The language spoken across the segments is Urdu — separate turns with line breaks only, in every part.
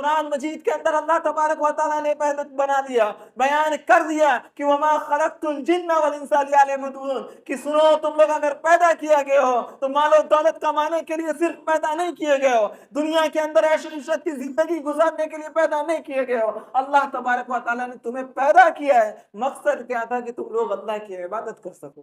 قرآن مجید کے اندر اللہ تبارک و تعالیٰ نے بنا دیا، بیان کر دیا کہ وما خلقت الجن والانس الا ليعبدون، کہ سنو تم لوگ اگر پیدا کیا گئے ہو تو مال و دولت کمانے کے لیے صرف پیدا نہیں کیے گئے ہو، دنیا کے اندر عیش و عشرت کی زندگی گزارنے کے لیے پیدا نہیں کیے گئے ہو۔ اللہ تبارک و تعالیٰ نے تمہیں پیدا کیا ہے، مقصد کیا تھا کہ تم لوگ اللہ کی عبادت کر سکو۔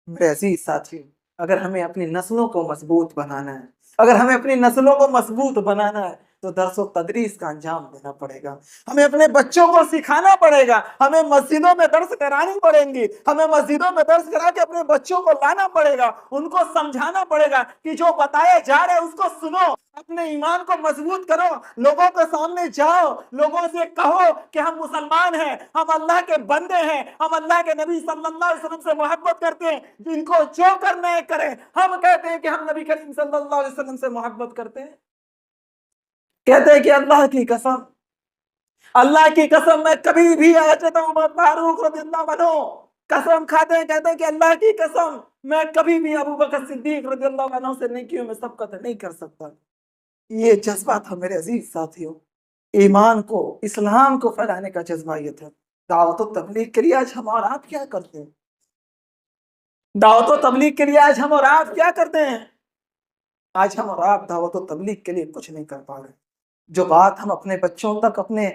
میرے عزیز ساتھی، اگر ہمیں اپنی نسلوں کو مضبوط بنانا ہے، اگر ہمیں اپنی نسلوں کو مضبوط بنانا ہے تو درس و تدریس کا انجام دینا پڑے گا، ہمیں اپنے بچوں کو سکھانا پڑے گا، ہمیں مسجدوں میں درس کرانی پڑیں گی، ہمیں مسجدوں میں درس کرا کے اپنے بچوں کو لانا پڑے گا، ان کو سمجھانا پڑے گا کہ جو بتایا جا رہا ہے اس کو سنو، اپنے ایمان کو مضبوط کرو، لوگوں کے سامنے جاؤ، لوگوں سے کہو کہ ہم مسلمان ہیں، ہم اللہ کے بندے ہیں، ہم اللہ کے نبی صلی اللہ علیہ وسلم سے محبت کرتے ہیں، جن کو جو کرنا ہے کریں۔ ہم کہتے ہیں کہ ہم نبی کریم صلی اللہ علیہ وسلم سے محبت کرتے ہیں، کہتے ہیں کہ اللہ کی قسم میں کبھی بھی حضرت عمر فاروق رضی اللہ عنہ قسم کھاتے ہیں، کہتے ہیں کہ اللہ کی قسم میں کبھی بھی ابو بکر صدیق رضی اللہ عنہ سے نیکیوں میں سبقت نہیں کر سکتا۔ یہ جذبہ تھا میرے عزیز ساتھیوں، ایمان کو، اسلام کو پھیلانے کا جذبہ یہ تھا۔ دعوت و تبلیغ کے لیے آج ہم اور آپ کیا کرتے ہیں؟ دعوت و تبلیغ کے لیے آج ہم اور آپ کیا کرتے ہیں؟ آج ہم اور آپ دعوت و تبلیغ کے لیے کچھ نہیں کر پا رہے۔ جو بات ہم اپنے بچوں تک، اپنے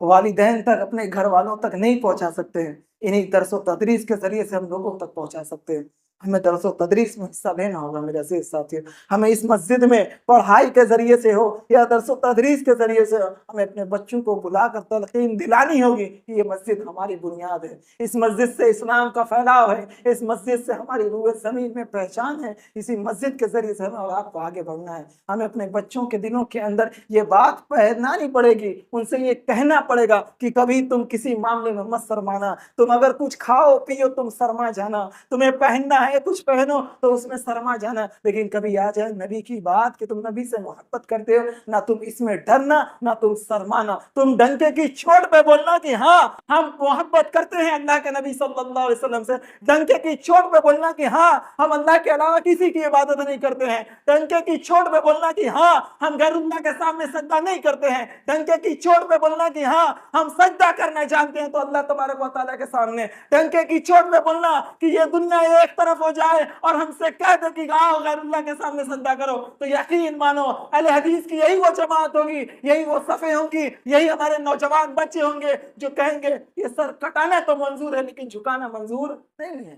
والدین تک، اپنے گھر والوں تک نہیں پہنچا سکتے ہیں، انہی درس و تدریس کے ذریعے سے ہم لوگوں تک پہنچا سکتے ہیں۔ ہمیں درس و تدریس میں حصہ لینا ہوگا میرے عزیز ساتھیوں، ہمیں اس مسجد میں پڑھائی کے ذریعے سے ہو یا درس و تدریس کے ذریعے سے ہو، ہمیں اپنے بچوں کو بلا کر تلقین دلانی ہوگی کہ یہ مسجد ہماری بنیاد ہے، اس مسجد سے اسلام کا پھیلاؤ ہے، اس مسجد سے ہماری روح زمین میں پہچان ہے، اسی مسجد کے ذریعے سے ہمیں اور آپ کو آگے بڑھنا ہے۔ ہمیں اپنے بچوں کے دلوں کے اندر یہ بات پہنانی پڑے گی، ان سے یہ کہنا پڑے گا کہ کبھی تم کسی معاملے میں مت شرمانا، تم اگر کچھ کھاؤ پیو تم شرما جانا، تمہیں پہننا ہے کچھ پہنو تو اس میں شرما جانا، لیکن کبھی آ جائے نبی کی بات کہ تم نبی سے محبت کرتے ہو، نہ تم اس میں ڈرنا نہ تم شرمانا، تم ڈنکے کی چوٹ پہ بولنا کہ ہاں ہم محبت کرتے ہیں اللہ کے نبی صلی اللہ علیہ وسلم سے، ڈنکے کی چوٹ پہ بولنا کہ ہاں ہم اللہ کے علاوہ کسی کی عبادت نہیں کرتے ہیں، ڈنکے کی چوٹ پہ بولنا کہ ہاں ہم غیر اللہ کے سامنے سجدہ نہیں کرتے ہیں، ڈنکے کی چوٹ پہ بولنا کہ ہاں ہم سجدہ کرنا جانتے ہیں تو اللہ تبارک و تعالیٰ کے سامنے، ڈنکے کی چوٹ پہ بولنا کہ یہ دنیا ایک طرف ہو جائے اور ہم سے کہہ دے کہ آؤ غیر اللہ کے سامنے سجدہ کرو، تو یقین مانو اہل حدیث کی یہی وہ جماعت ہوگی، یہی وہ صفیں ہوں گی، یہی ہمارے نوجوان بچے ہوں گے جو کہیں گے یہ سر کٹانا تو منظور ہے لیکن جھکانا منظور نہیں ہے۔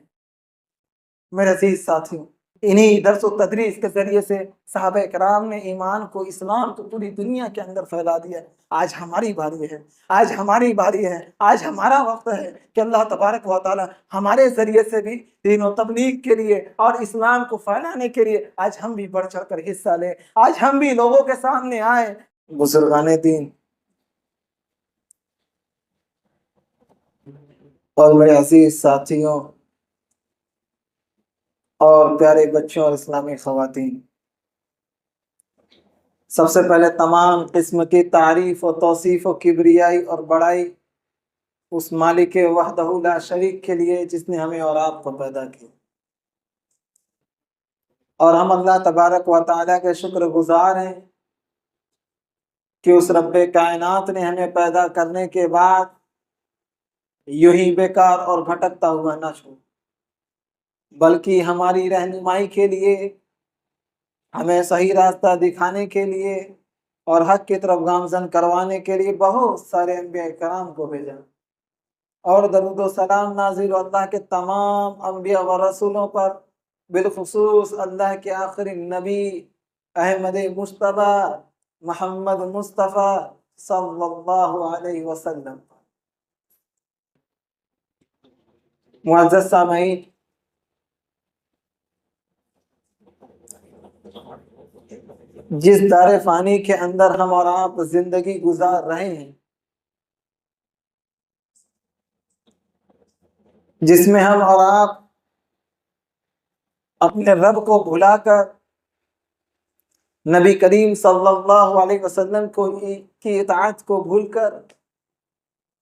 میرے عزیز ساتھیوں، انہی درس و تدریس کے ذریعے سے صحابہ کرام نے ایمان کو، اسلام کو پوری دنیا کے اندر پھیلا دیا۔ آج ہماری باری ہے، آج ہماری باری ہے، آج ہمارا وقت ہے کہ اللہ تبارک و تعالی ہمارے ذریعے سے بھی دین و تبلیغ کے لیے اور اسلام کو پھیلانے کے لیے آج ہم بھی بڑھ چڑھ کر حصہ لیں، آج ہم بھی لوگوں کے سامنے آئیں۔ بزرگان دین اور میرے عزیز ساتھیوں اور پیارے بچوں اور اسلامی خواتین، سب سے پہلے تمام قسم کی تعریف و توصیف و کبریائی اور بڑائی اس مالک وحدہ لا شریک کے لیے جس نے ہمیں اور آپ کو پیدا کیا، اور ہم اللہ تبارک و تعالیٰ کے شکر گزار ہیں کہ اس رب کائنات نے ہمیں پیدا کرنے کے بعد یوں ہی بیکار اور بھٹکتا ہوا نہ چھوڑا، بلکہ ہماری رہنمائی کے لیے، ہمیں صحیح راستہ دکھانے کے لیے اور حق کی طرف گامزن کروانے کے لیے بہت سارے انبیاء کرام کو بھیجا، اور درود و سلام نازل اللہ کے تمام انبیاء و رسولوں پر، بالخصوص اللہ کے آخری نبی احمد مصطفیٰ محمد مصطفیٰ صلی اللہ علیہ وسلم۔ معزز سامعین، جس دار فانی کے اندر ہم اور آپ زندگی گزار رہے ہیں، جس میں ہم اور آپ اپنے رب کو بھلا کر نبی کریم صلی اللہ علیہ وسلم کی اطاعت کو بھول کر،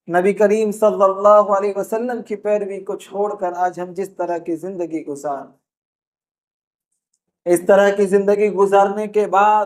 نبی کریم صلی اللہ علیہ وسلم کی پیروی کو چھوڑ کر آج ہم جس طرح کی زندگی گزار، اس طرح کی زندگی گزارنے کے بعد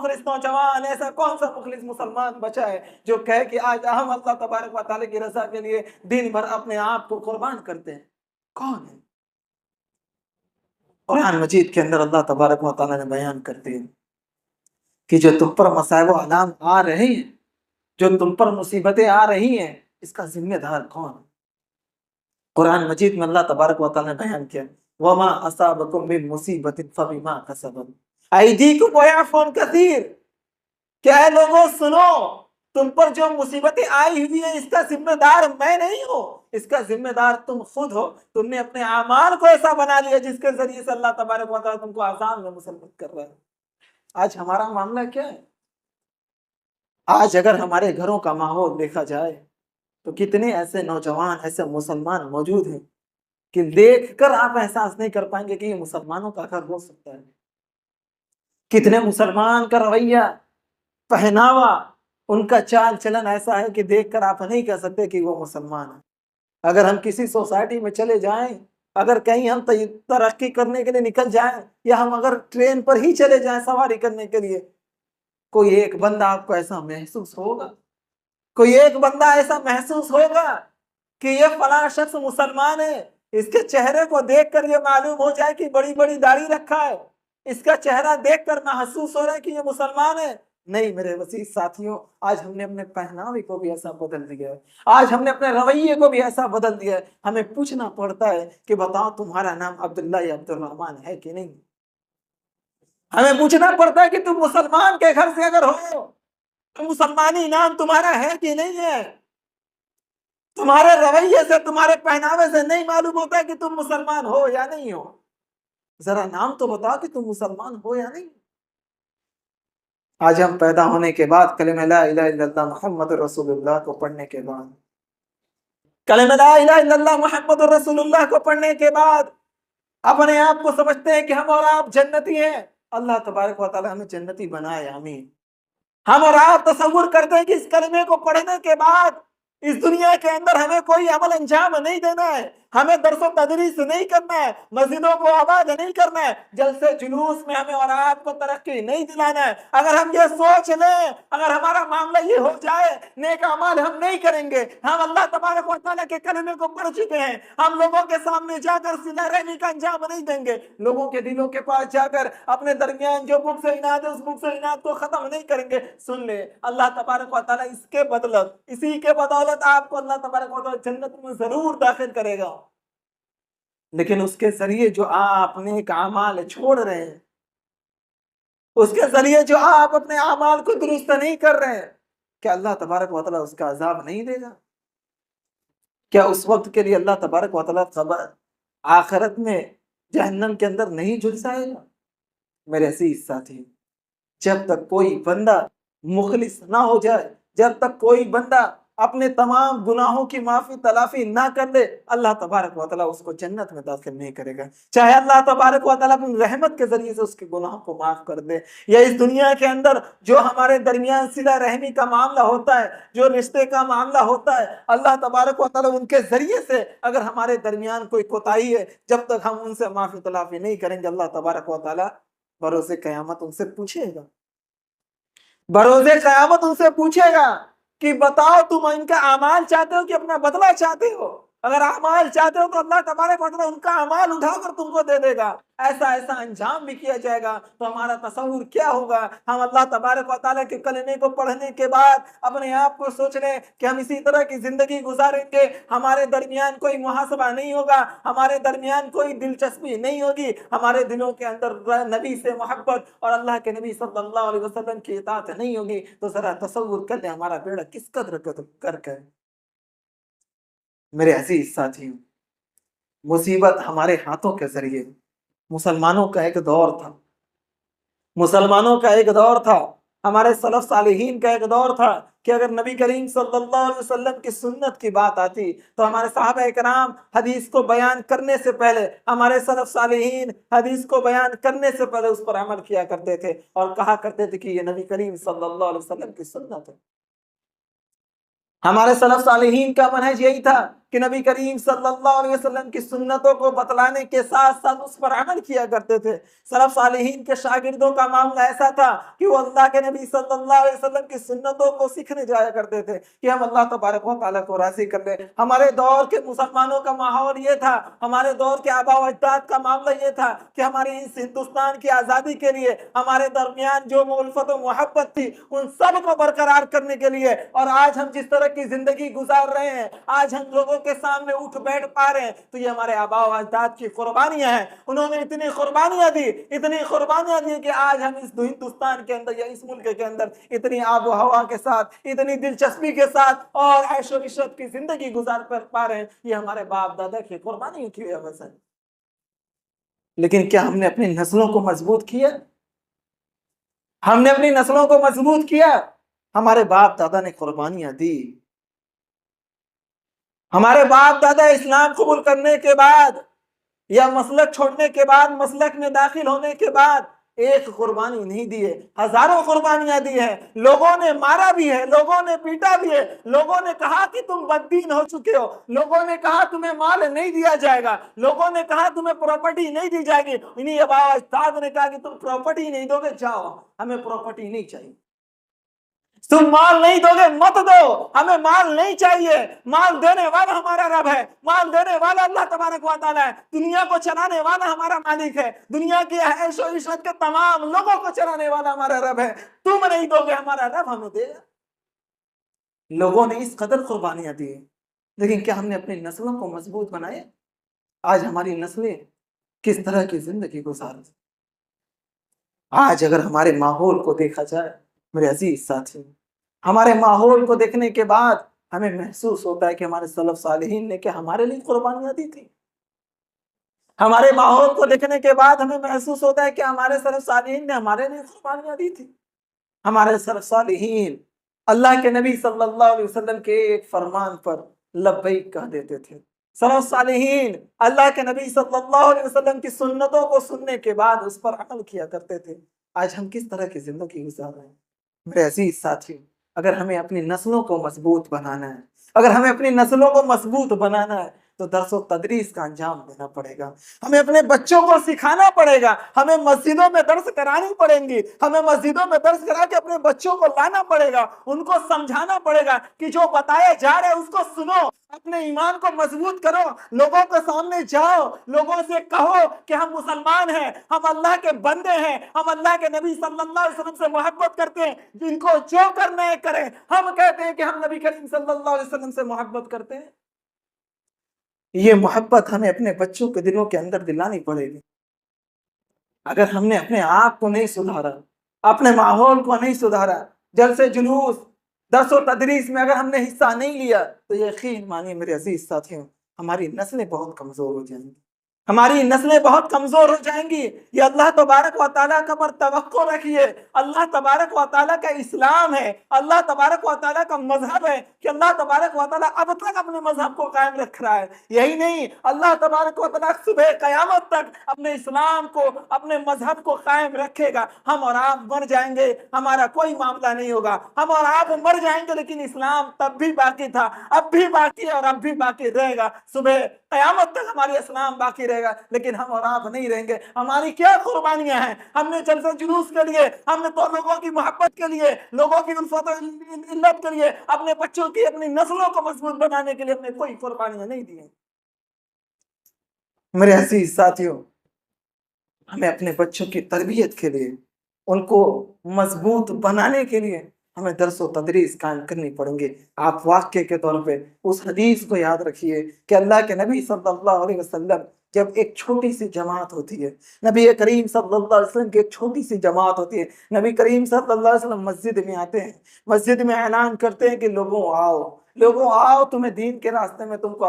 مخلص نوجوان، ایسا کون سا مخلص مسلمان بچا ہے جو کہے کہ آج ہم اللہ تبارک و تعالیٰ کی رضا کے لیے دن بھر اپنے آپ کو قربان کرتے ہیں؟ کون ہے؟ قرآن مجید کے اندر اللہ تبارک و تعالیٰ نے بیان کرتے ہیں کہ جو تم پر مصائب و آلام آ رہے ہیں، جو تم پر مصیبتیں آ رہی ہیں، اس کا ذمہ دار کون ہے؟ قرآن مجید میں اللہ تبارک و تعالیٰ نے بیان کیا وما اصابکم من مصیبت فبما کسبت ایدیکم ویعفو عن کثیر، کیا ہے لوگوں سنو، تم پر جو مصیبتیں آئی ہوئی ہیں اس کا ذمہ دار میں نہیں ہوں، اس کا ذمہ دار تم خود ہو۔ تم نے اپنے اعمال کو ایسا بنا لیا جس کے ذریعے سے اللہ تبارک و تعالیٰ تم کو عذاب میں مسلط کر رہا ہے۔ آج ہمارا معاملہ کیا ہے؟ آج اگر ہمارے گھروں کا ماحول دیکھا جائے تو کتنے ایسے نوجوان، ایسے مسلمان موجود ہیں کہ دیکھ کر آپ احساس نہیں کر پائیں گے کہ یہ مسلمانوں کا گھر ہو سکتا ہے۔ کتنے مسلمان کا رویہ، پہناوا، ان کا چال چلن ایسا ہے کہ دیکھ کر آپ نہیں کہہ سکتے کہ وہ مسلمان ہیں۔ اگر ہم کسی سوسائٹی میں چلے جائیں، اگر کہیں ہم ترقی کرنے کے لیے نکل جائیں، یا ہم اگر ٹرین پر ہی چلے جائیں سواری کرنے کے لیے، کوئی ایک بندہ آپ کو ایسا محسوس ہوگا، کوئی ایک بندہ ایسا محسوس ہوگا کہ یہ فلاں شخص مسلمان ہے، اس کے چہرے کو دیکھ کر یہ معلوم ہو جائے کہ بڑی بڑی داڑھی رکھا ہے، اس کا چہرہ دیکھ کر محسوس ہو رہا ہے کہ یہ مسلمان ہے؟ نہیں میرے وسیع ساتھیوں، آج ہم نے اپنے پہناوے کو بھی ایسا بدل دیا ہے، آج ہم نے اپنے رویے کو بھی ایسا بدل دیا ہے۔ ہمیں پوچھنا پڑتا ہے کہ بتاؤ تمہارا نام عبداللہ یا عبد الرحمن ہے کہ نہیں؟ ہمیں پوچھنا پڑتا ہے کہ تم مسلمان کے گھر سے اگر ہو تو مسلمانی نام تمہارا ہے کہ نہیں ہے؟ تمہارے رویے سے، تمہارے پہناوے سے نہیں معلوم ہوتا کہ تم مسلمان ہو یا نہیں ہو؟ ذرا نام تو بتاؤ کہ تم مسلمان ہو یا نہیں۔ آج ہم پیدا ہونے کے بعد کلمہ لا الہ الا اللہ محمد رسول اللہ کو پڑھنے کے بعد، کلمہ لا الہ الا اللہ محمد رسول اللہ کو پڑھنے کے بعد اپنے آپ کو سمجھتے ہیں کہ ہم اور آپ جنتی ہیں۔ اللہ تبارک و تعالی ہمیں جنتی بنائے، آمین۔ ہم اور آپ تصور کرتے ہیں کہ اس کلمے کو پڑھنے کے بعد اس دنیا کے اندر ہمیں کوئی عمل انجام نہیں دینا ہے، ہمیں درس و تدریس نہیں کرنا ہے، مسجدوں کو آباد نہیں کرنا ہے، جلسے جلوس میں ہمیں اور آپ کو ترقی نہیں دلانا ہے۔ اگر ہم یہ سوچ لیں، اگر ہمارا معاملہ یہ ہو جائے، نیک اعمال ہم نہیں کریں گے۔ ہم اللہ تبارک و تعالیٰ کے کلمے کو پڑھ چکے ہیں، ہم لوگوں کے سامنے جا کر صلہ رحمی کا انجام نہیں دیں گے، لوگوں کے دلوں کے پاس جا کر اپنے درمیان جو بغض و عناد ہے اس بغض و عناد کو ختم نہیں کریں گے۔ سن لے، اللہ تبارک و تعالیٰ اس کے بدلت، اسی کے بدولت آپ کو اللہ تبارک و تعالیٰ جنت میں ضرور داخل کرے گا، لیکن اس کے ذریعے جو آپ نیک اعمال چھوڑ رہے ہیں، اس کے ذریعے جو آپ اپنے اعمال کو درست نہیں کر رہے ہیں، کیا اللہ تبارک و تعالیٰ اس کا عذاب نہیں دے گا؟ کیا اس وقت کے لیے اللہ تبارک و تعالیٰ آخرت میں جہنم کے اندر نہیں جھلسائے گا؟ میرے عزیز ساتھی، جب تک کوئی بندہ مخلص نہ ہو جائے، جب تک کوئی بندہ اپنے تمام گناہوں کی معافی تلافی نہ کر لے، اللہ تبارک و تعالیٰ اس کو جنت میں داخل نہیں کرے گا۔ چاہے اللہ تبارک و تعالیٰ اپنی رحمت کے ذریعے سے اس کے گناہوں کو معاف کر دے، یا اس دنیا کے اندر جو ہمارے درمیان صلہ رحمی کا معاملہ ہوتا ہے، جو رشتے کا معاملہ ہوتا ہے، اللہ تبارک و تعالیٰ ان کے ذریعے سے اگر ہمارے درمیان کوئی کوتاہی ہے، جب تک ہم ان سے معافی تلافی نہیں کریں گے، اللہ تبارک و تعالیٰ بروز قیامت ان سے پوچھے گا، بروز قیامت ان سے پوچھے گا کہ بتاؤ تم ان کا اعمال چاہتے ہو کہ اپنا بدلہ چاہتے ہو؟ اگر اعمال چاہتے ہو تو اللہ تبارک و تعالیٰ ان کا اعمال اٹھا کر تم کو دے دے گا، ایسا ایسا انجام بھی کیا جائے گا۔ تو ہمارا تصور کیا ہوگا؟ ہم اللہ تبارک و تعالیٰ کے کلمے کو پڑھنے کے بعد اپنے آپ کو سوچ لیں کہ ہم اسی طرح کی زندگی گزاریں گے، ہمارے درمیان کوئی محاسبہ نہیں ہوگا، ہمارے درمیان کوئی دلچسپی نہیں ہوگی، ہمارے دلوں کے اندر نبی سے محبت اور اللہ کے نبی صلی اللہ علیہ وسلم کی اطاعت نہیں ہوگی، تو ذرا تصور کر لیں ہمارا بیڑا کس قدر کر کے۔ میرے عزیز ساتھیوں، مصیبت ہمارے ہاتھوں کے ذریعے، مسلمانوں کا ایک دور تھا، مسلمانوں کا ایک دور تھا، ہمارے سلف صالحین کا ایک دور تھا کہ اگر نبی کریم صلی اللہ علیہ وسلم کی سنت کی بات آتی تو ہمارے صحابہ کرام حدیث کو بیان کرنے سے پہلے، ہمارے سلف صالحین حدیث کو بیان کرنے سے پہلے اس پر عمل کیا کرتے تھے اور کہا کرتے تھے کہ یہ نبی کریم صلی اللہ علیہ وسلم کی سنت ہے۔ ہمارے سلف صالحین کا منہج یہی تھا کہ نبی کریم صلی اللہ علیہ وسلم کی سنتوں کو بتلانے کے ساتھ ساتھ اس پر عمل کیا کرتے تھے۔ سلف صالحین کے شاگردوں کا معاملہ ایسا تھا کہ وہ اللہ کے نبی صلی اللہ علیہ وسلم کی سنتوں کو سیکھنے جایا کرتے تھے کہ ہم اللہ تبارک و تعالیٰ کو راضی کر لیں۔ ہمارے دور کے مسلمانوں کا ماحول یہ تھا، ہمارے دور کے آبا و اجداد کا معاملہ یہ تھا کہ ہماری اس ہندوستان کی آزادی کے لیے ہمارے درمیان جو الفت و محبت تھی ان سب کو برقرار کرنے کے لیے، اور آج ہم جس طرح کی زندگی گزار رہے ہیں، آج ہم لوگوں کے سامنے اٹھ بیٹھ پا رہے ہیں، تو یہ ہمارے آبا و اجداد کی قربانیاں ہیں۔ انہوں نے اتنی قربانیاں دی کہ آج ہم اس ہندوستان کے اندر یا اس ملک کے اندر اتنی آب و ہوا کے ساتھ، اتنی دلچسپی کے ساتھ اور عیش و عشرت کی زندگی گزار کر پا رہے ہیں۔ یہ ہمارے باپ دادا کی قربانیوں کی وجہ ہے۔ لیکن کیا ہم نے اپنی نسلوں کو مضبوط کیا؟ ہم نے اپنی نسلوں کو مضبوط کیا؟ ہمارے باپ دادا نے قربانیاں دی۔ ہمارے باپ دادا اسلام قبول کرنے کے بعد یا مسلک چھوڑنے کے بعد، مسلک میں داخل ہونے کے بعد ایک قربانی نہیں دی ہے، ہزاروں قربانیاں دی ہیں۔ لوگوں نے مارا بھی ہے، لوگوں نے پیٹا بھی ہے، لوگوں نے کہا کہ تم بددین ہو چکے ہو، لوگوں نے کہا تمہیں مال نہیں دیا جائے گا، لوگوں نے کہا تمہیں پراپرٹی نہیں دی جائے گی۔ انہیں استاد نے کہا کہ تم پراپرٹی نہیں دو گے، جاؤ، ہمیں پراپرٹی نہیں چاہیے۔ تم مال نہیں دو گے، مت دو، ہمیں مال نہیں چاہیے۔ مال دینے والا ہمارا رب ہے، مال دینے والا اللہ تبارک و تعالیٰ ہے، دنیا کو چلانے والا ہمارا مالک ہے، دنیا کی عیش و عشرت کے تمام لوگوں کو چلانے والا ہمارا رب ہے۔ تم نہیں دو گے، ہمارا رب ہمیں دے گا۔ لوگوں نے اس قدر قربانیاں دی، لیکن کیا ہم نے اپنی نسلوں کو مضبوط بنایا؟ آج ہماری نسلیں کس طرح کی زندگی گزار رہی؟ آج اگر ہمارے ماحول کو دیکھا جائے میرے عزیز ساتھی، ہمارے ماحول کو دیکھنے کے بعد ہمیں محسوس ہوتا ہے کہ ہمارے سلف صالحین نے کیا ہمارے لیے قربانیاں دی تھی؟ ہمارے ماحول کو دیکھنے کے بعد ہمیں محسوس ہوتا ہے کہ ہمارے سلف صالحین نے ہمارے لیے قربانیاں دی تھی؟ ہمارے سلف صالحین اللہ کے نبی صلی اللہ علیہ وسلم کے ایک فرمان پر لبیک کہہ دیتے تھے۔ سلف صالحین اللہ کے نبی صلی اللہ علیہ وسلم کی سنتوں کو سننے کے بعد اس پر عمل کیا کرتے تھے۔ آج ہم کس طرح کی زندگی گزار رہے ہیں؟ میرے عزیز ساتھی، اگر ہمیں اپنی نسلوں کو مضبوط بنانا ہے، اگر ہمیں اپنی نسلوں کو مضبوط بنانا ہے تو درس و تدریس کا انجام دینا پڑے گا۔ ہمیں اپنے بچوں کو سکھانا پڑے گا، ہمیں مسجدوں میں درس کرانی پڑیں گی، ہمیں مسجدوں میں درس کرا کے اپنے بچوں کو لانا پڑے گا، ان کو سمجھانا پڑے گا کہ جو بتایا جا رہا ہے اس کو سنو، اپنے ایمان کو مضبوط کرو، لوگوں کے سامنے جاؤ، لوگوں سے کہو کہ ہم مسلمان ہیں، ہم اللہ کے بندے ہیں، ہم اللہ کے نبی صلی اللہ علیہ وسلم سے محبت کرتے ہیں، جن کو جو کرنا ہے کریں۔ ہم کہتے ہیں کہ ہم نبی کریم صلی اللہ علیہ وسلم سے محبت کرتے ہیں۔ یہ محبت ہمیں اپنے بچوں کے دلوں کے اندر دلانی پڑے گی۔ اگر ہم نے اپنے آپ کو نہیں سدھارا، اپنے ماحول کو نہیں سدھارا، جلسے جلوس، درس و تدریس میں اگر ہم نے حصہ نہیں لیا تو یقین مانیے میرے عزیز ساتھیوں، ہماری نسلیں بہت کمزور ہو جائیں گی، ہماری نسلیں بہت کمزور ہو جائیں گی۔ یہ اللہ تبارک و تعالیٰ کا پر توقع رکھیے، اللہ تبارک و تعالیٰ کا اسلام ہے، اللہ تبارک و تعالیٰ کا مذہب ہے کہ اللہ تبارک و تعالیٰ اب تک اپنے مذہب کو قائم رکھ رہا ہے۔ یہی نہیں، اللہ تبارک و تعالیٰ صبح قیامت تک اپنے اسلام کو، اپنے مذہب کو قائم رکھے گا۔ ہم اور آپ مر جائیں گے، ہمارا کوئی معاملہ نہیں ہوگا، ہم اور آپ مر جائیں گے، لیکن اسلام تب بھی باقی تھا، اب بھی باقی ہے اور اب بھی باقی رہے گا۔ صبح قیامت تک ہماری اسلام باقی رہے گا، لیکن ہم اور آپ نہیں رہیں گے۔ ہماری کیا قربانیاں ہیں؟ ہم نے جلسہ جلوس کے لیے، ہم نے تو لوگوں کی محبت کے لیے، لوگوں کی الفت و علت کے لیے، اپنے بچوں کی، اپنی نسلوں کو مضبوط بنانے کے لیے ہم نے کوئی قربانیاں نہیں دی ہیں۔ میرے عزیز ساتھیوں، ہمیں اپنے بچوں کی تربیت کے لیے، ان کو مضبوط بنانے کے لیے ہمیں درس و تدریس قائم کرنی پڑیں گے۔ آپ واقعے کے طور پہ اس حدیث کو یاد رکھیے کہ اللہ کے نبی صلی اللہ علیہ وسلم جب ایک چھوٹی سی جماعت ہوتی ہے، نبی کریم صلی اللہ علیہ وسلم کی ایک چھوٹی سی جماعت ہوتی ہے، نبی کریم صلی اللہ علیہ وسلم مسجد میں آتے ہیں، مسجد میں اعلان کرتے ہیں کہ لوگوں آؤ، لوگوں آؤ، تمہیں دین کے راستے میں تم کو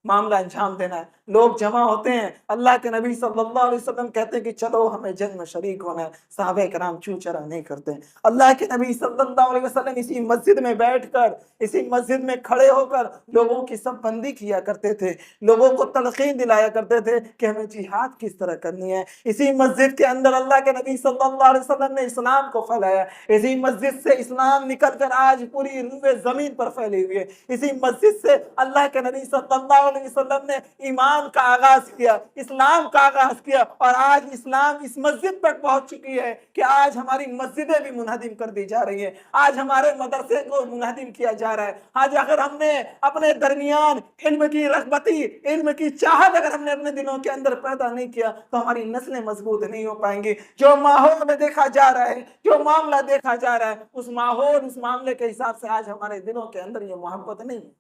معاملہ انجام دینا ہے۔ لوگ جمع ہوتے ہیں، اللہ کے نبی صلی اللہ علیہ وسلم کہتے ہیں کہ چلو ہمیں جنگ میں شریک ہونا ہے، صحابہ کرام چوں چرا نہیں کرتے۔ اللہ کے نبی صلی اللہ علیہ وسلم اسی مسجد میں بیٹھ کر، اسی مسجد میں کھڑے ہو کر لوگوں کی سب بندی کیا کرتے تھے، لوگوں کو تلقین دلایا کرتے تھے کہ ہمیں جہاد کس طرح کرنی ہے۔ اسی مسجد کے اندر اللہ کے نبی صلی اللہ علیہ وسلم نے اسلام کو پھیلایا۔ اسی مسجد سے اسلام نکل کر آج پوری روئے زمین پر پھیلی ہوئی ہے۔ اسی مسجد سے اللہ کے نبی صلی اللہ علیہ وسلم نے ایمان کا آغاز کیا، اسلام کا آغاز کیا، اور آج اسلام اس مسجد تک پہنچ چکی ہے کہ آج ہماری مسجدیں بھی منہدم کر دی جا رہی ہیں، آج ہمارے مدرسے کو منہدم کیا جا رہا ہے۔ آج اگر ہم نے اپنے درمیان علم کی رغبتی، علم کی چاہت اگر ہم نے اپنے دلوں کے اندر پیدا نہیں کیا تو ہماری نسلیں مضبوط نہیں ہو پائیں گی۔ جو ماحول میں دیکھا جا رہا ہے، جو معاملہ دیکھا جا رہا ہے، اس ماحول، اس معاملے کے حساب سے آج ہمارے دلوں کے اندر یہ محبت نہیں ہے۔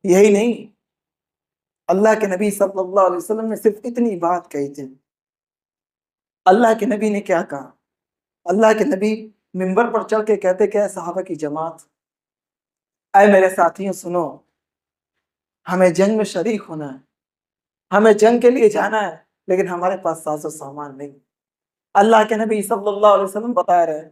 یہی نہیں، اللہ کے نبی صلی اللہ علیہ وسلم نے صرف اتنی بات کہی تھی۔ اللہ کے نبی نے کیا کہا؟ اللہ کے نبی منبر پر چڑھ کے کہتے کہ اے صحابہ کی جماعت، اے میرے ساتھیوں سنو، ہمیں جنگ میں شریک ہونا ہے، ہمیں جنگ کے لیے جانا ہے، لیکن ہمارے پاس ساز و سامان نہیں۔ اللہ کے نبی صلی اللہ علیہ وسلم بتا رہے ہیں،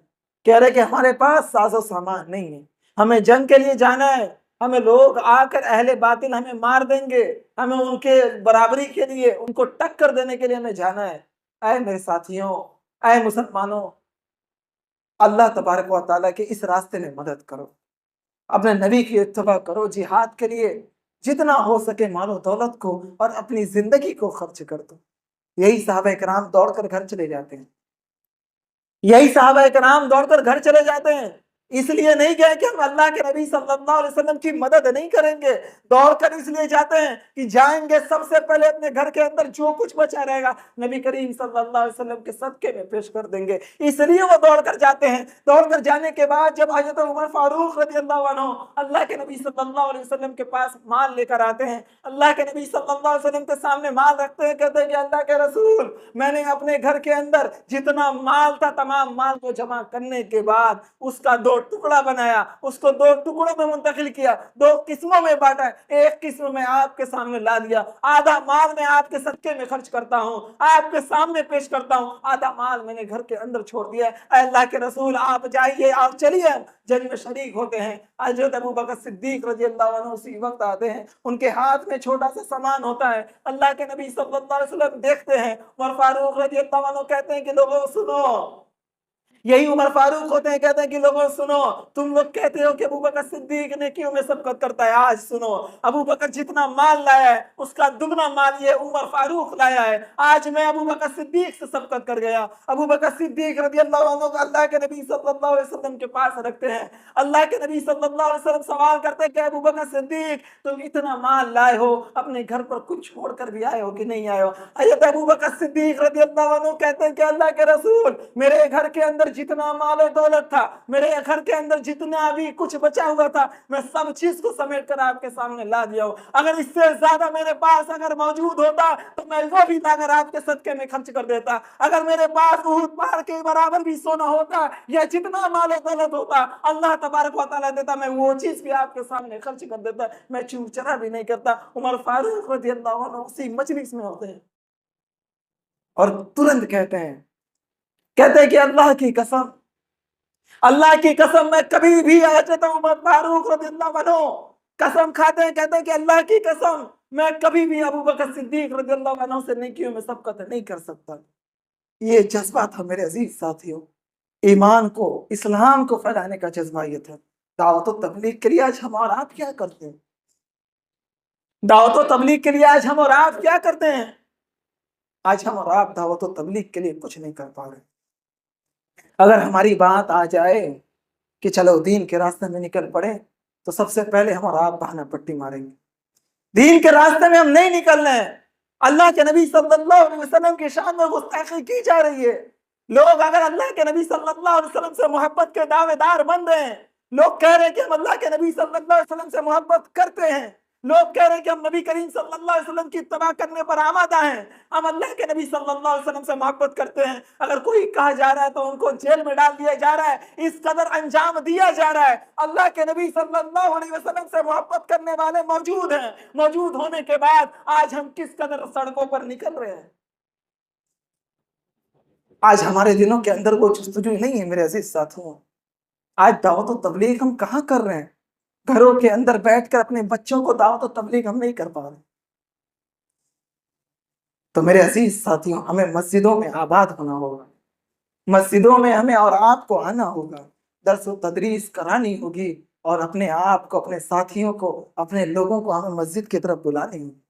کہہ رہے کہ ہمارے پاس ساز و سامان نہیں ہے، ہمیں جنگ کے لیے جانا ہے، ہمیں لوگ آ کر اہل باطل ہمیں مار دیں گے، ہمیں ان کے برابری کے لیے، ان کو ٹکر دینے کے لیے ہمیں جانا ہے۔ اے میرے ساتھیوں، اے مسلمانوں، اللہ تبارک و تعالیٰ کے اس راستے میں مدد کرو، اپنے نبی کی اتباع کرو، جہاد کے لیے جتنا ہو سکے مال و دولت کو اور اپنی زندگی کو خرچ کر دو۔ یہی صحابہ کرام دوڑ کر گھر چلے جاتے ہیں، یہی صحابہ کرام دوڑ کر گھر چلے جاتے ہیں، اس لیے نہیں گئے کہ ہم اللہ کے نبی صلی اللہ علیہ وسلم کی مدد نہیں کریں گے، دوڑ کر اس لیے جاتے ہیں کہ جائیں گے سب سے پہلے اپنے گھر کے اندر جو کچھ بچا رہے گا نبی کریم صلی اللہ علیہ وسلم کے صدقے میں پیش کر دیں گے، اس لیے وہ دوڑ کر جاتے ہیں۔ دوڑ کر جانے کے بعد جب حضرت عمر فاروق رضی اللہ عنہ اللہ کے نبی صلی اللہ علیہ وسلم کے پاس مال لے کر آتے ہیں، اللہ کے نبی صلی اللہ علیہ وسلم کے سامنے مال رکھتے ہیں، کہتے ہیں کہ اللہ کے رسول، میں نے اپنے گھر کے اندر جتنا مال تھا تمام مال کو جمع کرنے کے بعد اس کا دو ٹکڑا بنایا، اس کو دو ٹکڑوں میں منتقل کیا، دو قسموں میں بانٹا، ایک قسم میں آپ کے سامنے لا دیا، آدھا مال میں آپ کے صدقے میں خرچ کرتا ہوں، آپ کے سامنے پیش کرتا ہوں، آدھا مال میں نے گھر کے اندر چھوڑ دیا ہے۔ اے اللہ کے رسول، آپ جائیے، آپ چلیے، جنگ میں شریک ہوتے ہیں۔ حضرت ابو بکر صدیق رضی اللہ عنہ اسی وقت آتے ہیں، ان کے ہاتھ میں چھوٹا سا سامان ہوتا ہے، اللہ کے نبی صلی اللہ علیہ وسلم دیکھتے ہیں، عمر فاروق رضی اللہ عنہ کہتے ہیں کہ لوگوں سنو، یہی عمر فاروق ہوتے ہیں، کہتے ہیں کہ لوگوں سنو، تم لوگ کہتے ہو کہ ابو بکر صدیق نے کیوں میں سبقت کرتا ہے، آج سنو، ابو بکر جتنا مال لایا ہے اس کا دگنا مال یہ عمر فاروق لایا ہے، آج میں ابو بکر صدیق سے سبقت کر گیا۔ ابو بکر صدیق رضی اللہ عنہ کو اللہ کے نبی صلی اللہ علیہ وسلم کے پاس رکھتے ہیں، اللہ کے نبی صلی اللہ علیہ وسلم سوال کرتے ہیں کہ ابو بکر صدیق، تم اتنا مال لائے ہو، اپنے گھر پر کچھ چھوڑ کر بھی آئے ہو کہ نہیں آئے ہو؟ حضرت ابو بکر صدیق رضی اللہ عنہ کہتے ہیں کہ اللہ کے رسول، میرے گھر کے اندر جتنا مال و دولت تھا، میرے گھر کے اندر جتنا بھی کچھ بچا ہوا تھا، میں سب چیز کو سمیٹ کر آپ کے سامنے لا دیا ہوں، اگر اس سے زیادہ میرے پاس اگر موجود ہوتا تو میں وہ بھی اگر آپ کے صدقے میں خرچ کر دیتا، اگر میرے پاس احد پہاڑ کے برابر بھی سونا ہوتا یا جتنا مال و دولت ہوتا اللہ تبارک و تعالیٰ دیتا، میں وہ چیز بھی آپ کے سامنے خرچ کر دیتا، میں چوک چرا بھی نہیں کرتا۔ عمر فاروق رضی اللہ عنہ اسی مجلس میں ہوتے ہیں اور ترنت کہتے ہیں کہ اللہ کی قسم، اللہ کی قسم، میں کبھی بھی حضرت عمر فاروق رضی اللہ عنہ قسم کھاتے ہیں، کہتے ہیں کہ اللہ کی قسم، میں کبھی بھی ابو بکر صدیق رضی اللہ عنہ سے نیکیوں میں سبقت نہیں کر سکتا۔ یہ جذبہ تھا میرے عزیز ساتھیوں، ایمان کو، اسلام کو پھیلانے کا جذبہ یہ تھا۔ دعوت و تبلیغ کے لیے آج ہم اور آپ کیا کرتے ہیں؟ دعوت و تبلیغ کے لیے آج ہم اور آپ کیا کرتے ہیں؟ آج ہم اور آپ دعوت و تبلیغ کے لیے کچھ نہیں کر پا رہے۔ اگر ہماری بات آ جائے کہ چلو دین کے راستے میں نکل پڑے تو سب سے پہلے ہم اور آپ بہانہ پٹی ماریں گے، دین کے راستے میں ہم نہیں نکلنا ہے۔ اللہ کے نبی صلی اللہ علیہ وسلم کی شان میں گستاخی کی جا رہی ہے، لوگ اگر اللہ کے نبی صلی اللہ علیہ وسلم سے محبت کے دعوے دار بن رہے ہیں، لوگ کہہ رہے ہیں کہ ہم اللہ کے نبی صلی اللہ علیہ وسلم سے محبت کرتے ہیں، لوگ کہہ رہے ہیں کہ ہم نبی کریم صلی اللہ علیہ وسلم کی اتباع کرنے پر آمادہ ہیں، ہم اللہ کے نبی صلی اللہ علیہ وسلم سے محبت کرتے ہیں، اگر کوئی کہا جا رہا ہے تو ان کو جیل میں ڈال دیا جا رہا ہے، اس قدر انجام دیا جا رہا ہے۔ اللہ کے نبی صلی اللہ علیہ وسلم سے محبت کرنے والے موجود ہیں، موجود ہونے کے بعد آج ہم کس قدر سڑکوں پر نکل رہے ہیں۔ آج ہمارے دلوں کے اندر وہ جستجو نہیں ہے میرے عزیز ساتھیوں۔ آج دعوت و تبلیغ ہم کہاں کر رہے ہیں؟ گھروں کے اندر بیٹھ کر اپنے بچوں کو دعوت و تبلیغ ہم نہیں کر پا رہے۔ تو میرے عزیز ساتھیوں، ہمیں مسجدوں میں آباد ہونا ہوگا، مسجدوں میں ہمیں اور آپ کو آنا ہوگا، درس و تدریس کرانی ہوگی، اور اپنے آپ کو، اپنے ساتھیوں کو، اپنے لوگوں کو ہمیں مسجد کی طرف بلانی ہوگی۔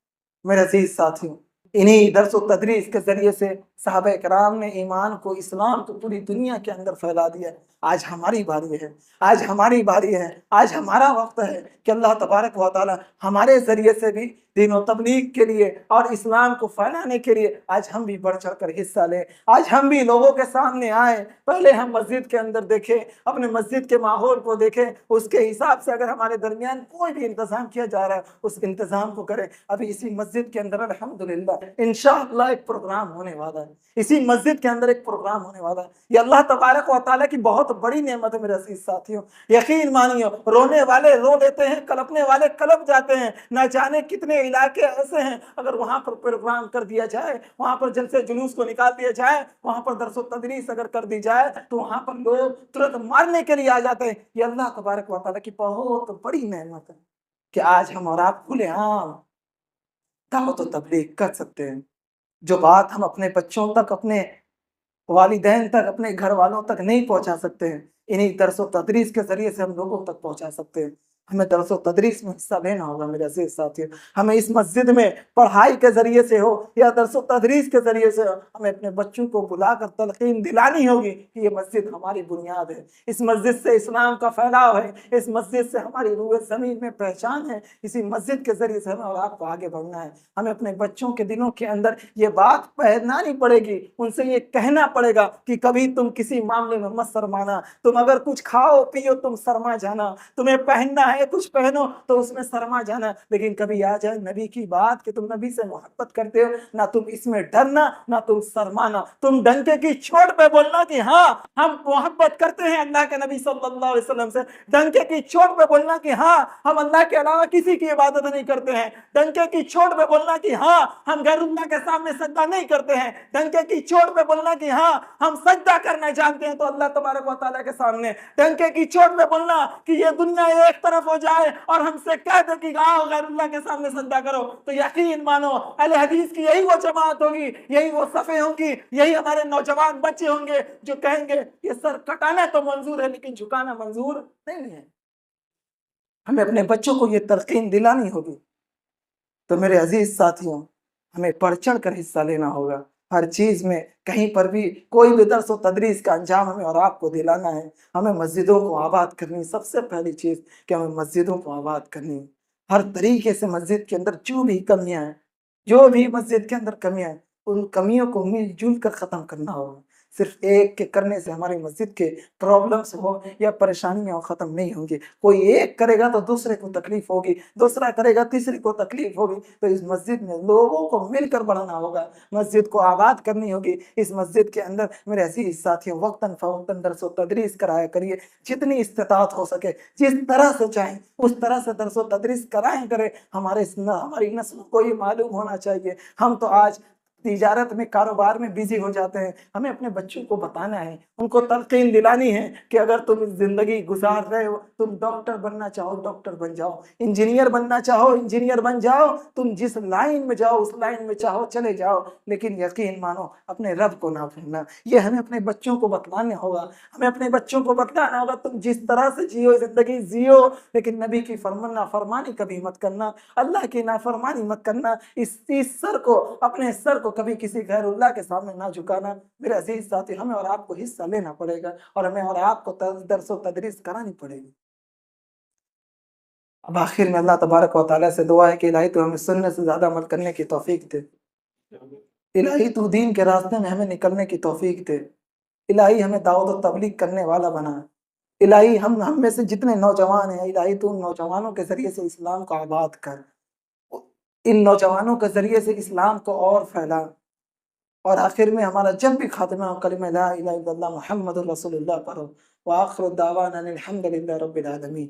میرے عزیز ساتھیوں، انہی درس و تدریس کے ذریعے سے صحابہ کرام نے ایمان کو، اسلام کو پوری دنیا کے اندر پھیلا دیا۔ آج ہماری باری ہے، آج ہماری باری ہے، آج ہمارا وقت ہے کہ اللہ تبارک و تعالی ہمارے ذریعے سے بھی دین و تبلیغ کے لیے اور اسلام کو پھیلانے کے لیے آج ہم بھی بڑھ چڑھ کر حصہ لیں، آج ہم بھی لوگوں کے سامنے آئیں۔ پہلے ہم مسجد کے اندر دیکھیں، اپنے مسجد کے ماحول کو دیکھیں، اس کے حساب سے اگر ہمارے درمیان کوئی بھی انتظام کیا جا رہا ہے اس انتظام کو کریں۔ ابھی اسی مسجد کے اندر الحمدللہ انشاءاللہ ایک پروگرام ہونے والا ہے، اسی مسجد کے اندر ایک پروگرام ہونے والا ہے۔ یہ اللہ تبارک و تعالیٰ کی بہت بڑی نعمت ہے میرے عزیز ساتھیوں، یقین مانیو۔ رونے والے رو لیتے ہیں، کلپنے والے کلپ جاتے ہیں، نہ جانے کتنے علاقے ایسے ہیں اگر وہاں پر پروگرام کر دیا جائے، وہاں پر جلسے جلوس کو نکال دیا جائے، وہاں پر درس و تدریس اگر کر دی جائے تو وہاں پر لوگ ترنت مارنے کے لیے آ جاتے ہیں۔ یہ اللہ تبارک و تعالیٰ کی بہت بڑی نعمت ہے کہ آج ہم اور آپ کھلے عام دعوت و تبلیغ کر سکتے ہیں۔ جو بات ہم اپنے بچوں تک، اپنے والدین تک، اپنے گھر والوں تک نہیں پہنچا سکتے ہیں، انہی درس و تدریس کے ذریعے سے ہم لوگوں تک پہنچا سکتے ہیں۔ ہمیں درس و تدریس میں حصہ لینا ہوگا میرے عزیز ساتھیوں۔ ہمیں اس مسجد میں پڑھائی کے ذریعے سے ہو یا درس و تدریس کے ذریعے سے ہو، ہمیں اپنے بچوں کو بلا کر تلقین دلانی ہوگی کہ یہ مسجد ہماری بنیاد ہے، اس مسجد سے اسلام کا پھیلاؤ ہے، اس مسجد سے ہماری روح زمین میں پہچان ہے، اسی مسجد کے ذریعے سے ہمیں اور آپ کو آگے بڑھنا ہے۔ ہمیں اپنے بچوں کے دلوں کے اندر یہ بات پہنانی پڑے گی، ان سے یہ کہنا پڑے گا کہ کبھی تم کسی معاملے میں مت شرمانا، تم اگر کچھ کھاؤ پیو تم شرما جانا، تمہیں پہننا ہے کچھ پہنو تو اس میں شرما جانا، لیکن کبھی آ جائے نبی کی بات کہ تم نبی سے محبت کرتے ہو، نہ تم اس میں ڈرنا نہ تم شرمانا، تم ڈنکے کی چوٹ پہ بولنا کہ ہاں ہم محبت کرتے ہیں اللہ کے نبی صلی اللہ علیہ وسلم سے، ڈنکے کی چوٹ پہ بولنا کہ ہاں ہم اللہ کے علاوہ کسی کی عبادت نہیں کرتے ہیں، ڈنکے کی چوٹ پہ بولنا کہ ہاں ہم غیر اللہ کے سامنے سجدہ نہیں کرتے ہیں، ڈنکے کی چوٹ پہ بولنا کہ ہاں ہم سجدہ کرنا جانتے ہیں تو اللہ تبارک و تعالیٰ کے سامنے، ڈنکے کی چوٹ پہ بولنا کہ یہ دنیا ایک طرف ہو جائے اور ہم سے کہہ دے کہ آؤ غیر اللہ کے سامنے سجدہ کرو، تو یقین مانو اہل حدیث کی یہی وہ جماعت ہوگی، یہی وہ صفیں ہوں گی، یہی ہمارے نوجوان بچے ہوں گے جو کہیں گے یہ سر کٹانا تو منظور ہے لیکن جھکانا منظور نہیں ہے۔ ہمیں اپنے بچوں کو یہ تلقین دلانی ہوگی۔ تو میرے عزیز ساتھیوں، ہمیں بڑھ چڑھ کر حصہ لینا ہوگا، ہر چیز میں کہیں پر بھی کوئی بھی درس و تدریس کا انجام ہمیں اور آپ کو دلانا ہے۔ ہمیں مسجدوں کو آباد کرنی، سب سے پہلی چیز کہ ہمیں مسجدوں کو آباد کرنی، ہر طریقے سے مسجد کے اندر جو بھی کمیاں ہیں، جو بھی مسجد کے اندر کمیاں ہیں، ان کمیوں کو مل جل کر ختم کرنا ہوگا۔ صرف ایک کے کرنے سے ہماری مسجد کے پرابلمس ہو یا پریشانیاں ختم نہیں ہوں گی، کوئی ایک کرے گا تو دوسرے کو تکلیف ہوگی، دوسرا کرے گا تیسری کو تکلیف ہوگی، تو اس مسجد میں لوگوں کو مل کر بڑھنا ہوگا، مسجد کو آباد کرنی ہوگی۔ اس مسجد کے اندر میرے عزیز ساتھیوں وقتاً فوقتاً درس و تدریس کرایا کریے، جتنی استطاعت ہو سکے جس طرح سے چاہیں اس طرح سے درس و تدریس کرائیں کرے۔ ہماری نسل کو یہ معلوم ہونا چاہیے، ہم تو آج تجارت میں کاروبار میں بزی ہو جاتے ہیں، ہمیں اپنے بچوں کو بتانا ہے، ان کو تلقین دلانی ہے کہ اگر تم زندگی گزار رہے ہو، تم ڈاکٹر بننا چاہو ڈاکٹر بن جاؤ، انجینئر بننا چاہو انجینئر بن جاؤ، تم جس لائن میں جاؤ اس لائن میں چاہو چلے جاؤ، لیکن یقین مانو اپنے رب کو نہ بھولنا۔ یہ ہمیں اپنے بچوں کو بتلانا ہوگا، ہمیں اپنے بچوں کو بتلانا ہوگا تم جس طرح سے جیو زندگی جیو، لیکن نبی کی نافرمانی کبھی مت کرنا، اللہ کی نافرمانی مت کرنا، اس سر کو، اپنے سر کو کبھی کسی غیر اللہ کے سامنے نہ جھکانا۔ میرے عزیز ساتھی، ہمیں اور آپ کو حصہ لینا پڑے گا اور ہمیں اور آپ کو درس و تدریس کرانی پڑے گی۔ اب آخر میں اللہ تبارک و تعالیٰ سے دعا ہے کہ الہی تو ہمیں سنت سے زیادہ عمل کرنے کی توفیق دے، الہی تو دین کے راستے میں ہمیں نکلنے کی توفیق دے، الہی ہمیں دعوت و تبلیغ کرنے والا بنا، الہی ہم میں سے جتنے نوجوان ہیں الہی تو ان نوجوانوں کے ذریعے سے اسلام کو آباد کر، ان نوجوانوں کے ذریعے سے اسلام کو اور پھیلا، اور آخر میں ہمارا جب بھی خاتمہ ہو کلمہ لا الہ الا اللہ محمد الرسول اللہ پڑھو۔ وآخر دعوانا الحمد للہ رب العالمین۔